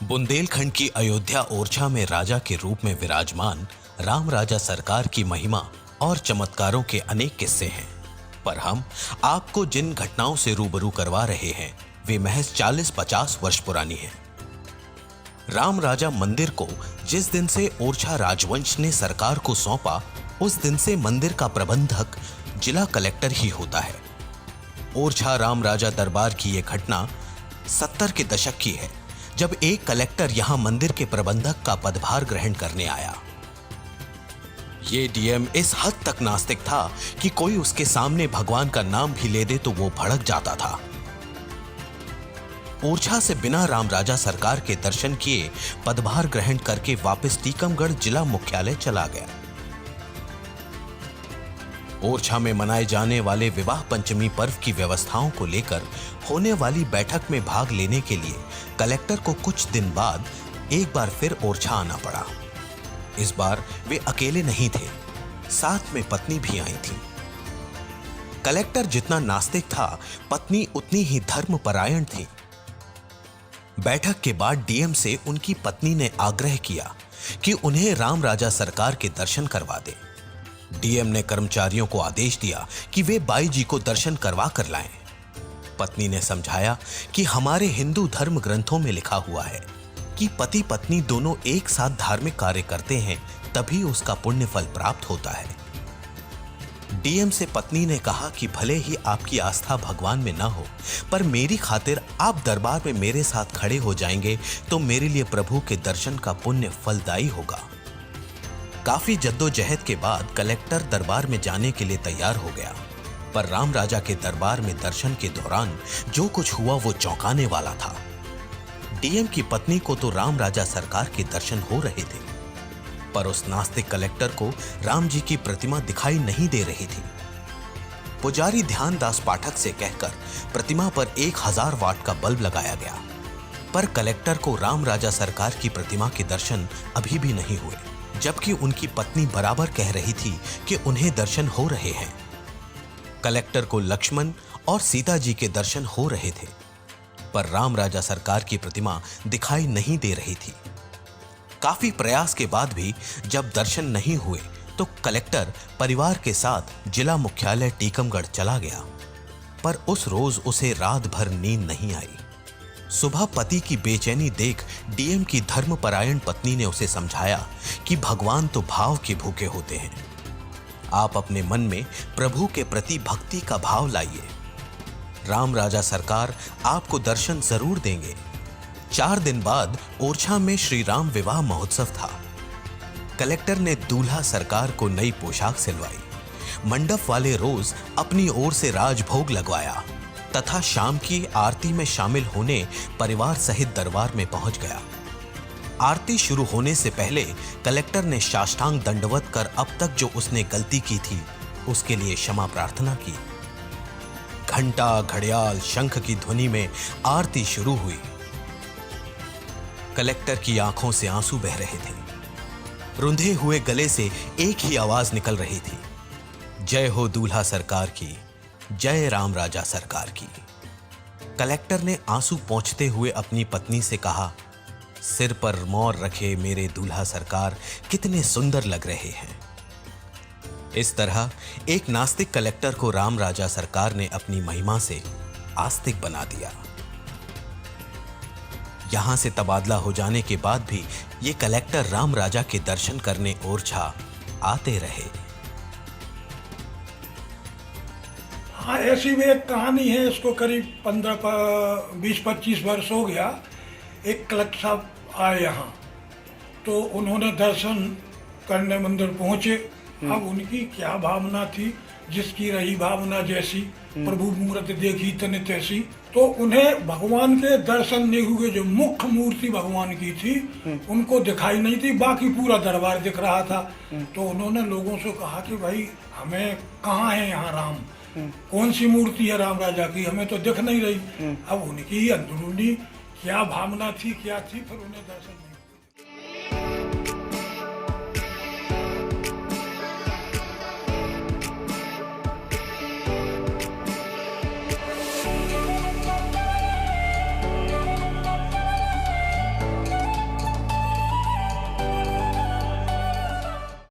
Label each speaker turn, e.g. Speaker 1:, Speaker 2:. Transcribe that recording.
Speaker 1: बुंदेलखंड की अयोध्या ओरछा में राजा के रूप में विराजमान राम राजा सरकार की महिमा और चमत्कारों के अनेक किस्से हैं। पर हम आपको जिन घटनाओं से रूबरू करवा रहे हैं वे महज 40-50 वर्ष पुरानी हैं। राम राजा मंदिर को जिस दिन से ओरछा राजवंश ने सरकार को सौंपा, उस दिन से मंदिर का प्रबंधक जिला कलेक्टर ही होता है। ओरछा राम राजा दरबार की यह घटना 70 के दशक की है, जब एक कलेक्टर यहां मंदिर के प्रबंधक का पदभार ग्रहण करने आया। ये डीएम इस हद तक नास्तिक था कि कोई उसके सामने भगवान का नाम भी ले दे तो वो भड़क जाता था। ओरछा से बिना राम राजा सरकार के दर्शन किए पदभार ग्रहण करके वापस टीकमगढ़ जिला मुख्यालय चला गया। ओरछा में मनाए जाने वाले विवाह पंचमी पर्व की व्यवस्थाओं को लेकर होने वाली बैठक में भाग लेने के लिए कलेक्टर को कुछ दिन बाद एक बार फिर ओरछा आना पड़ा। इस बार वे अकेले नहीं थे, साथ में पत्नी भी आई थी। कलेक्टर जितना नास्तिक था, पत्नी उतनी ही धर्मपरायण थी। बैठक के बाद डीएम से उनकी पत्नी ने आग्रह किया कि उन्हें राम राजा सरकार के दर्शन करवा दे। डीएम ने कर्मचारियों को आदेश दिया कि वे बाई जी को दर्शन करवा कर लाएं। पत्नी ने समझाया कि हमारे हिंदू धर्म ग्रंथों में लिखा हुआ है कि पति पत्नी दोनों एक साथ धार्मिक कार्य करते हैं, तभी उसका पुण्य फल प्राप्त होता है। डीएम से पत्नी ने कहा कि भले ही आपकी आस्था भगवान में ना हो, पर मेरी खातिर आप दरबार में मेरे साथ खड़े हो जाएंगे तो मेरे लिए प्रभु के दर्शन का पुण्य फलदायी होगा। काफी जद्दोजहद के बाद कलेक्टर दरबार में जाने के लिए तैयार हो गया, पर राम राजा के दरबार में दर्शन के दौरान जो कुछ हुआ वो चौंकाने वाला था। डीएम की पत्नी को तो राम राजा सरकार के दर्शन हो रहे थे, पर उस नास्तिक कलेक्टर को राम जी की प्रतिमा दिखाई नहीं दे रही थी। पुजारी ध्यानदास पाठक से कहकर प्रतिमा पर 1000 वाट का बल्ब लगाया गया, पर कलेक्टर को राम राजा सरकार की प्रतिमा के दर्शन अभी भी नहीं हुए, जबकि उनकी पत्नी बराबर कह रही थी कि उन्हें दर्शन हो रहे हैं। कलेक्टर को लक्ष्मण और सीता जी के दर्शन हो रहे थे, पर राम राजा सरकार की प्रतिमा दिखाई नहीं दे रही थी। काफी प्रयास के बाद भी जब दर्शन नहीं हुए तो कलेक्टर परिवार के साथ जिला मुख्यालय टीकमगढ़ चला गया, पर उस रोज उसे रात भर नींद नहीं आई। सुबह पति की बेचैनी देख डीएम की धर्मपरायण पत्नी ने उसे समझाया कि भगवान तो भाव के भूखे होते हैं। आप अपने मन में प्रभु के प्रति भक्ति का भाव लाइए, राम राजा सरकार आपको दर्शन जरूर देंगे। 4 दिन बाद ओरछा में श्री राम विवाह महोत्सव था। कलेक्टर ने दूल्हा सरकार को नई पोशाक सिलवाई, मंडप वाले रोज अपनी ओर से राजभोग लगवाया तथा शाम की आरती में शामिल होने परिवार सहित दरबार में पहुंच गया। आरती शुरू होने से पहले कलेक्टर ने साष्टांग दंडवत कर अब तक जो उसने गलती की थी उसके लिए क्षमा प्रार्थना की। घंटा, घड़ियाल, शंख की ध्वनि में आरती शुरू हुई। कलेक्टर की आंखों से आंसू बह रहे थे। रुंधे हुए गले से एक ही आवाज निकल रही थी, जय हो दूल्हा सरकार की, जय राम राजा सरकार की। कलेक्टर ने आंसू पोंछते हुए अपनी पत्नी से कहा, सिर पर मोर रखे मेरे दूल्हा सरकार कितने सुंदर लग रहे हैं। इस तरह एक नास्तिक कलेक्टर को राम राजा सरकार ने अपनी महिमा से आस्तिक बना दिया। यहां से तबादला हो जाने के बाद भी ये कलेक्टर राम राजा के दर्शन करने ओरछा आते रहे।
Speaker 2: हाँ, ऐसी भी एक कहानी है। इसको करीब 20-25 वर्ष हो गया। एक कलेक्टर साहब आए यहाँ, तो उन्होंने दर्शन करने मंदिर पहुँचे। अब उनकी क्या भावना थी, जिसकी रही भावना जैसी, प्रभु मूर्त देखी तने तैसी। तो उन्हें भगवान के दर्शन नहीं हुए। जो मुख्य मूर्ति भगवान की थी उनको दिखाई नहीं थी, बाकी पूरा दरबार दिख रहा था। तो उन्होंने लोगों से कहा कि भाई हमें कहाँ है यहाँ राम, कौन सी मूर्ति है राम राजा की, हमें तो दिख नहीं रही। अब उनकी अंदरूनी क्या भावना थी, क्या थी, फिर उन्हें दर्शन नहीं।